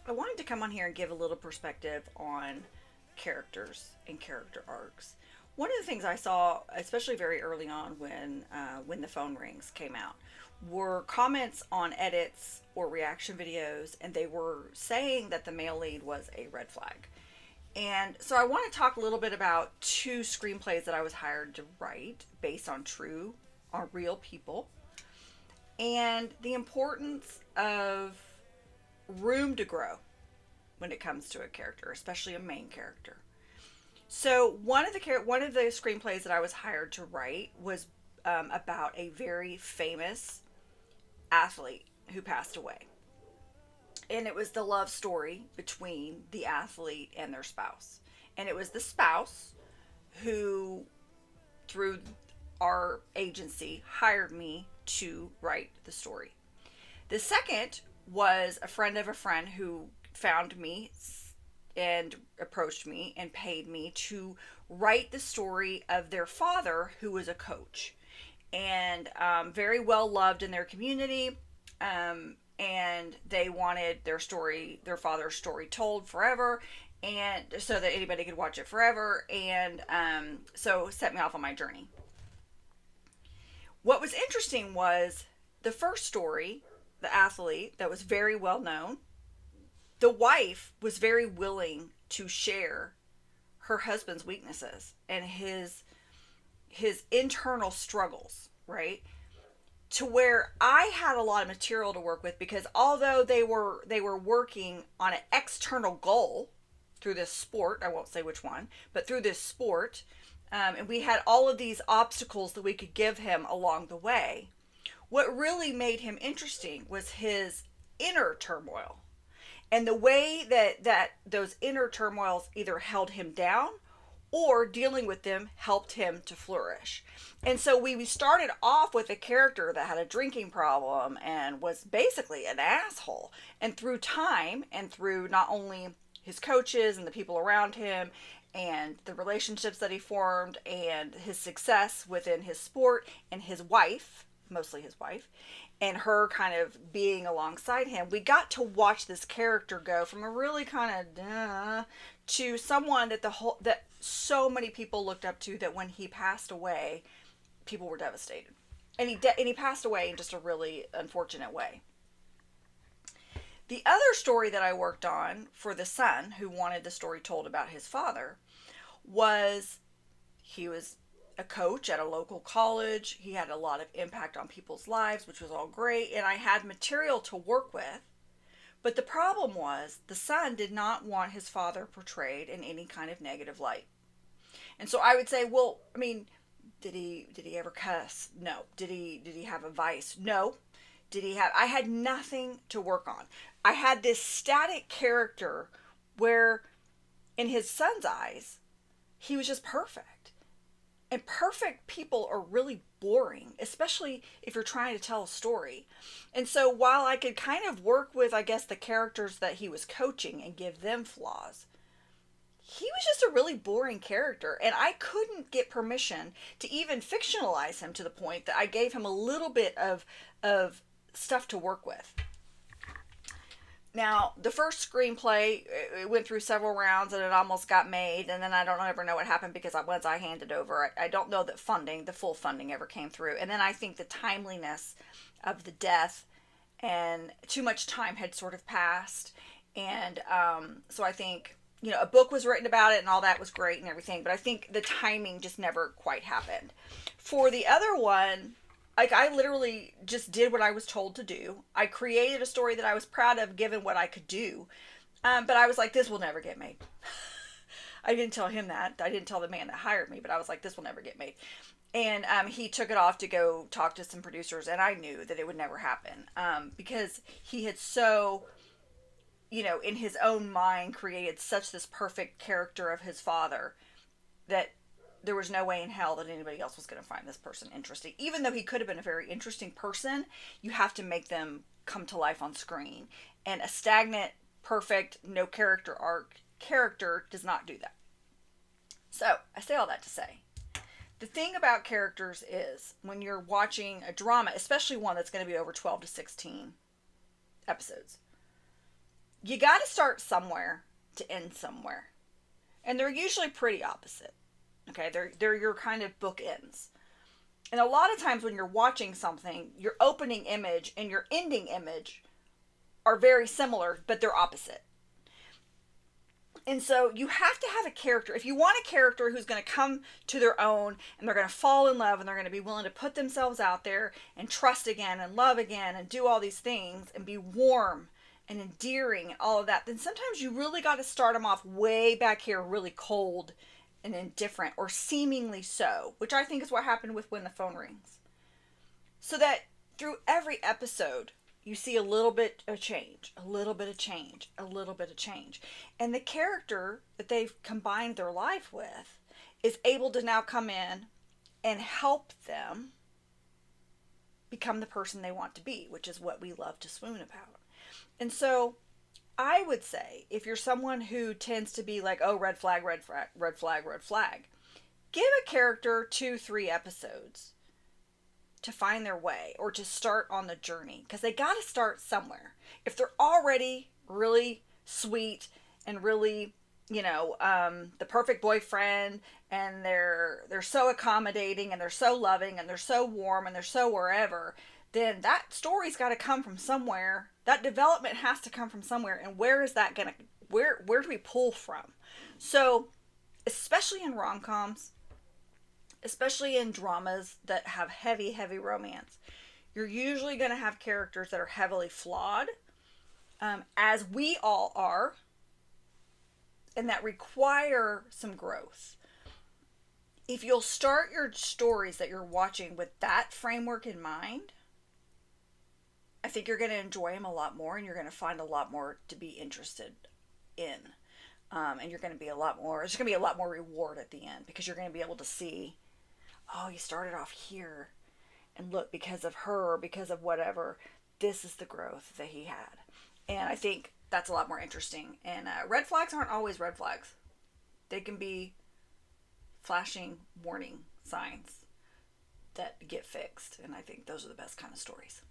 I wanted to come on here and give a little perspective on characters and character arcs. One of the things I saw, especially very early on when the phone rings came out, were comments on edits or reaction videos, and they were saying that the male lead was a red flag. And so I want to talk a little bit about two screenplays that I was hired to write based on real people, and the importance of room to grow when it comes to a character, especially a main character. So one of the screenplays that I was hired to write was about a very famous athlete who passed away, and it was the love story between the athlete and their spouse. And it was the spouse who, through our agency, hired me to write the story. The second was a friend of a friend who found me and approached me and paid me to write the story of their father, who was a coach and very well loved in their community. And they wanted their father's story told forever, and so that anybody could watch it forever. And so set me off on my journey. What was interesting was the first story, the athlete that was very well known, the wife was very willing to share her husband's weaknesses and his internal struggles, right? To where I had a lot of material to work with, because although they were working on an external goal through this sport, I won't say which one, but through this sport, and we had all of these obstacles that we could give him along the way. What really made him interesting was his inner turmoil, and the way that those inner turmoils either held him down or dealing with them helped him to flourish. And so we started off with a character that had a drinking problem and was basically an asshole. And through time and through not only his coaches and the people around him and the relationships that he formed and his success within his sport and his wife, mostly his wife, and her kind of being alongside him, we got to watch this character go from a really kind of to someone that so many people looked up to, that when he passed away, people were devastated. And he passed away in just a really unfortunate way. The other story that I worked on for the son who wanted the story told about his father was, he was a coach at a local college. He had a lot of impact on people's lives, which was all great, and I had material to work with. But the problem was the son did not want his father portrayed in any kind of negative light. And so I would say, well, I mean, did he ever cuss? No. Did he have a vice? No. I had nothing to work on. I had this static character where in his son's eyes, he was just perfect. And perfect people are really boring, especially if you're trying to tell a story. And so while I could kind of work with, I guess, the characters that he was coaching and give them flaws, he was just a really boring character. And I couldn't get permission to even fictionalize him to the point that I gave him a little bit of stuff to work with. Now, the first screenplay, it went through several rounds and it almost got made, and then I don't ever know what happened, because once I handed over, I don't know that the full funding ever came through. And then I think the timeliness of the death and too much time had sort of passed. And so I think, a book was written about it and all that was great and everything, but I think the timing just never quite happened. For the other one, like, I literally just did what I was told to do. I created a story that I was proud of given what I could do. But I was like, this will never get made. I didn't tell him that. I didn't tell the man that hired me, but I was like, this will never get made. And he took it off to go talk to some producers, and I knew that it would never happen. Because he had so, in his own mind, created such this perfect character of his father that there was no way in hell that anybody else was going to find this person interesting. Even though he could have been a very interesting person, you have to make them come to life on screen. And a stagnant, perfect, no character arc character does not do that. So, I say all that to say, the thing about characters is, when you're watching a drama, especially one that's going to be over 12 to 16 episodes, you got to start somewhere to end somewhere. And they're usually pretty opposite. Okay, they're your kind of bookends. And a lot of times when you're watching something, your opening image and your ending image are very similar, but they're opposite. And so you have to have a character. If you want a character who's going to come to their own and they're going to fall in love and they're going to be willing to put themselves out there and trust again and love again and do all these things and be warm and endearing and all of that, then sometimes you really got to start them off way back here really cold and indifferent, or seemingly so, which I think is what happened with When the Phone Rings. So that through every episode, you see a little bit of change, a little bit of change, a little bit of change. And the character that they've combined their life with is able to now come in and help them become the person they want to be, which is what we love to swoon about. And so I would say, if you're someone who tends to be like, oh, red flag, red flag, red flag, red flag, give a character 2-3 episodes to find their way or to start on the journey, because they got to start somewhere. If they're already really sweet and really, the perfect boyfriend, and they're so accommodating and they're so loving and they're so warm and they're so wherever, then that story's got to come from somewhere. That development has to come from somewhere. And where is that gonna? Where do we pull from? So, especially in rom-coms, especially in dramas that have heavy, heavy romance, you're usually going to have characters that are heavily flawed, as we all are, and that require some growth. If you'll start your stories that you're watching with that framework in mind, I think you're going to enjoy them a lot more, and you're going to find a lot more to be interested in. And you're going to be a lot more, there's going to be a lot more reward at the end, because you're going to be able to see, oh, you started off here, and look, because of her, because of whatever, this is the growth that he had. And I think that's a lot more interesting. And red flags aren't always red flags. They can be flashing warning signs that get fixed. And I think those are the best kind of stories.